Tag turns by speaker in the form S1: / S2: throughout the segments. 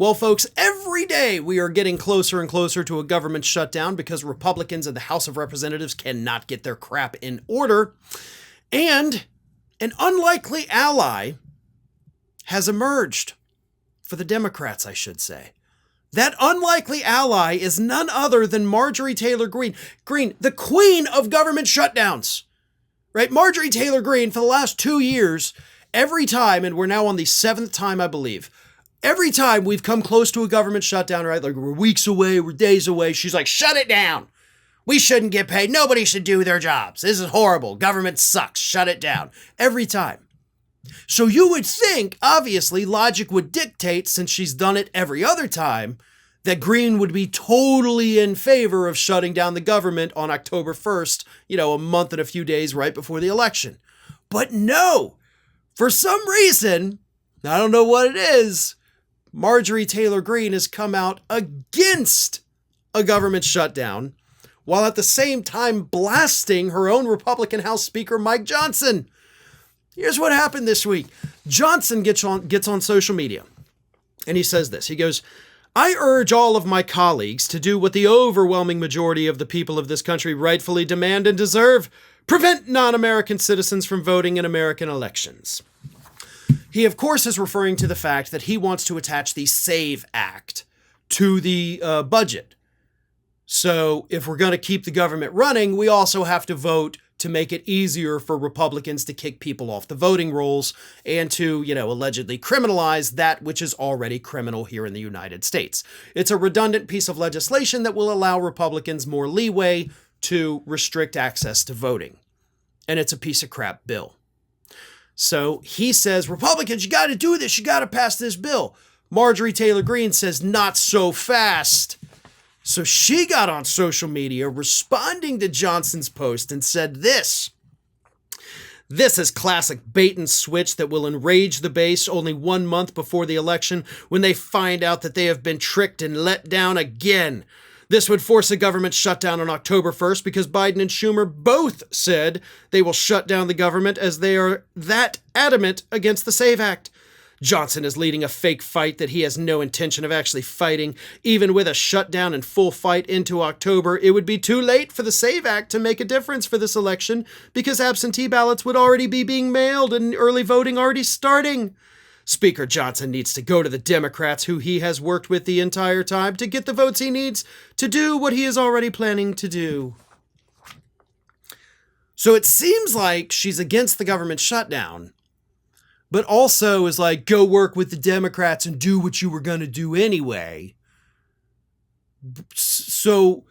S1: Well, folks, every day we are getting closer and closer to a government shutdown because Republicans in the House of Representatives cannot get their crap in order. And an unlikely ally has emerged for the Democrats, I should say. That unlikely ally is none other than Marjorie Taylor Greene. Greene, the queen of government shutdowns, right? Marjorie Taylor Greene, for the last 2 years, every time, and we're now on the 7th time, I believe, every time we've come close to a government shutdown, right? Like we're weeks away, we're days away. She's like, shut it down. We shouldn't get paid. Nobody should do their jobs. This is horrible. Government sucks. Shut it down. Every time. So you would think, obviously, logic would dictate, since she's done it every other time, that Greene would be totally in favor of shutting down the government on October 1st, a month and a few days right before the election. But no, for some reason, I don't know what it is, Marjorie Taylor Greene has come out against a government shutdown, while at the same time blasting her own Republican House Speaker, Mike Johnson. Here's what happened this week. Johnson gets on social media, and he says this. He goes, I urge all of my colleagues to do what the overwhelming majority of the people of this country rightfully demand and deserve. Prevent non-American citizens from voting in American elections. He, of course, is referring to the fact that he wants to attach the SAVE Act to the budget. So if we're going to keep the government running, we also have to vote to make it easier for Republicans to kick people off the voting rolls and to, allegedly criminalize that which is already criminal here in the United States. It's a redundant piece of legislation that will allow Republicans more leeway to restrict access to voting. And it's a piece of crap bill. So he says, Republicans, you got to do this. You got to pass this bill. Marjorie Taylor Greene says, not so fast. So she got on social media responding to Johnson's post and said this. This is classic bait and switch that will enrage the base only 1 month before the election when they find out that they have been tricked and let down again. This would force a government shutdown on October 1st because Biden and Schumer both said they will shut down the government as they are that adamant against the SAVE Act. Johnson is leading a fake fight that he has no intention of actually fighting. Even with a shutdown and full fight into October, it would be too late for the SAVE Act to make a difference for this election because absentee ballots would already be being mailed and early voting already starting. Speaker Johnson needs to go to the Democrats, who he has worked with the entire time, to get the votes he needs to do what he is already planning to do. So it seems like she's against the government shutdown, but also is like, go work with the Democrats and do what you were going to do anyway. So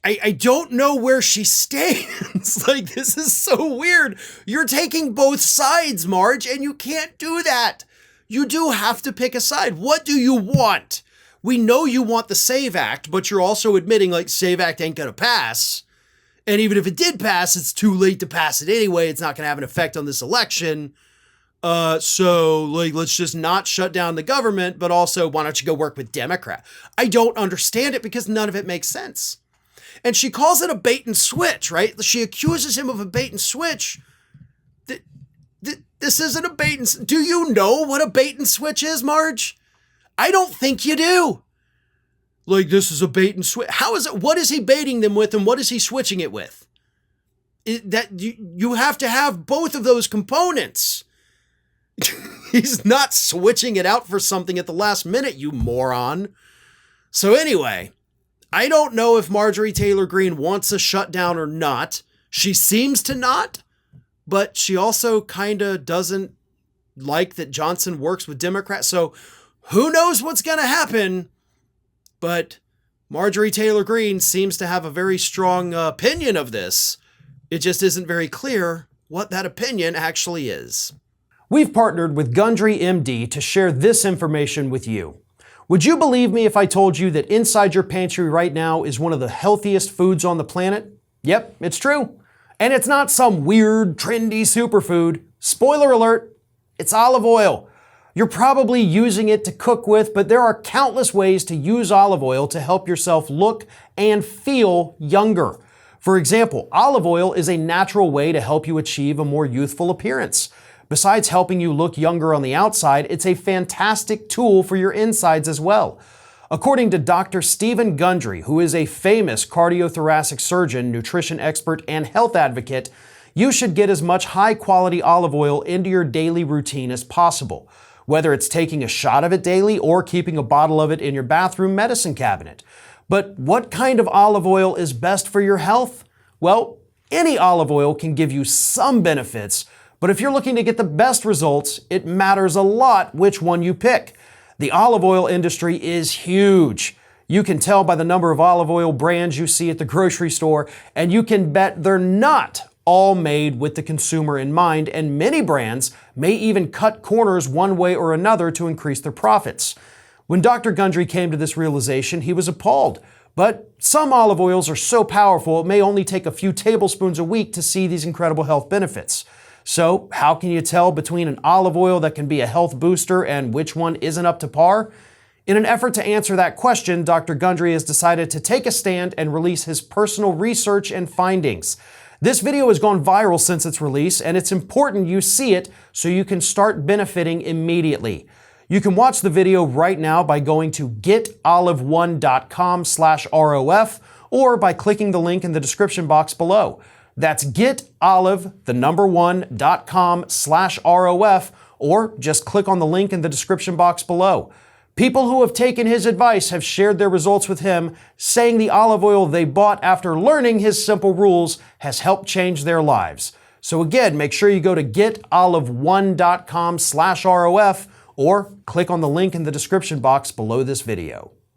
S1: I don't know where she stands. Like, this is so weird. You're taking both sides, Marge, and you can't do that. You do have to pick a side. What do you want? We know you want the SAVE Act, but you're also admitting, like, SAVE Act ain't going to pass. And even if it did pass, it's too late to pass it anyway. It's not going to have an effect on this election. So, let's just not shut down the government, but also, why don't you go work with Democrat? I don't understand it because none of it makes sense. And she calls it a bait and switch, right? She accuses him of a bait and switch. This isn't a bait and... Do you know what a bait and switch is, Marge? I don't think you do. Like, this is a bait and switch. How is it? What is he baiting them with, and what is he switching it with? You have to have both of those components. He's not switching it out for something at the last minute, you moron. So anyway, I don't know if Marjorie Taylor Greene wants a shutdown or not. She seems to not, but she also kind of doesn't like that Johnson works with Democrats. So who knows what's going to happen? But Marjorie Taylor Greene seems to have a very strong opinion of this. It just isn't very clear what that opinion actually is. We've partnered with Gundry MD to share this information with you. Would you believe me if I told you that inside your pantry right now is one of the healthiest foods on the planet? Yep, it's true. And it's not some weird, trendy superfood. Spoiler alert, it's olive oil. You're probably using it to cook with, but there are countless ways to use olive oil to help yourself look and feel younger. For example, olive oil is a natural way to help you achieve a more youthful appearance. Besides helping you look younger on the outside, it's a fantastic tool for your insides as well. According to Dr. Stephen Gundry, who is a famous cardiothoracic surgeon, nutrition expert, and health advocate, you should get as much high-quality olive oil into your daily routine as possible, whether it's taking a shot of it daily or keeping a bottle of it in your bathroom medicine cabinet. But what kind of olive oil is best for your health? Well, any olive oil can give you some benefits, but if you're looking to get the best results, it matters a lot which one you pick. The olive oil industry is huge. You can tell by the number of olive oil brands you see at the grocery store, and you can bet they're not all made with the consumer in mind, and many brands may even cut corners one way or another to increase their profits. When Dr. Gundry came to this realization, he was appalled. But some olive oils are so powerful, it may only take a few tablespoons a week to see these incredible health benefits. So, how can you tell between an olive oil that can be a health booster and which one isn't up to par? In an effort to answer that question, Dr. Gundry has decided to take a stand and release his personal research and findings. This video has gone viral since its release, and it's important you see it so you can start benefiting immediately. You can watch the video right now by going to getolive1.com/ROF or by clicking the link in the description box below. That's getolive1.com/ROF, or just click on the link in the description box below. People who have taken his advice have shared their results with him, saying the olive oil they bought after learning his simple rules has helped change their lives. So again, make sure you go to getolive1.com/ROF or click on the link in the description box below this video.